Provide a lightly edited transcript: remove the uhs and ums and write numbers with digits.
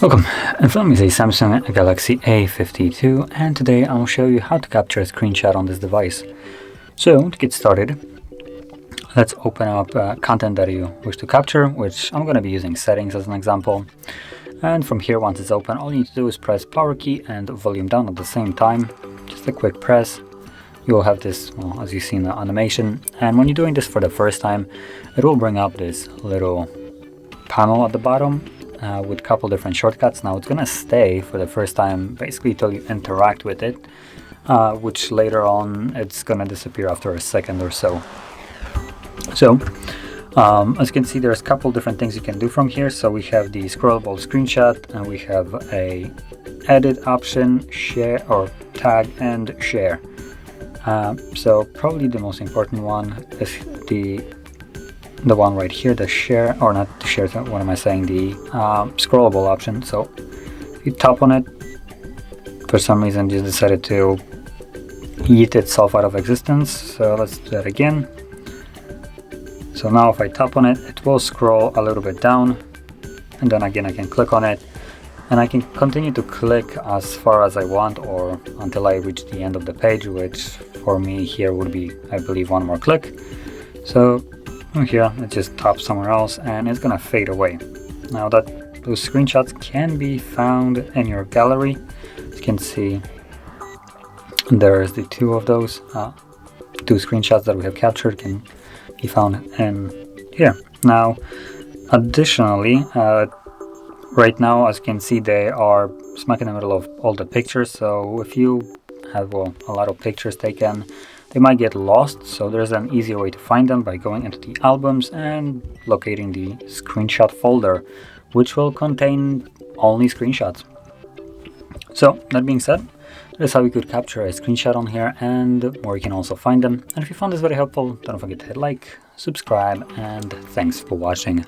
Welcome, in front of me is a Samsung Galaxy A52, and today I'll show you how to capture a screenshot on this device. So, to get started, let's open up content that you wish to capture, which I'm going to be using settings as an example. And from here, once it's open, all you need to do is press power key and volume down at the same time. Just a quick press. You will have this, well, as you see in the animation, and when you're doing this for the first time, it will bring up this little panel at the bottom with a couple different shortcuts. Now it's gonna stay for the first time basically till you interact with it, which later on it's gonna disappear after a second or so. So as you can see, there's a couple different things you can do from here. So we have the scrollable screenshot, and we have a edit option, share or tag and share. So probably the most important one is the one right here, the share, or not the share, what am I saying, the scrollable option. So if you tap on it, for some reason just decided to eat itself out of existence. So let's do that again. So now if I tap on it, it will scroll a little bit down, and then again I can click on it, and I can continue to click as far as I want or until I reach the end of the page, which for me here would be, I believe, one more click. So here it just taps somewhere else and it's gonna fade away. Now that those screenshots can be found in your gallery, as you can see, there's the two of those two screenshots that we have captured can be found in here. Now additionally, right now, as you can see, they are smack in the middle of all the pictures. So if you have a lot of pictures taken, they might get lost. So there's an easier way to find them by going into the albums and locating the screenshot folder, which will contain only screenshots. So that being said, that's how we could capture a screenshot on here and where you can also find them. And if you found this very helpful, don't forget to hit like, subscribe, and thanks for watching.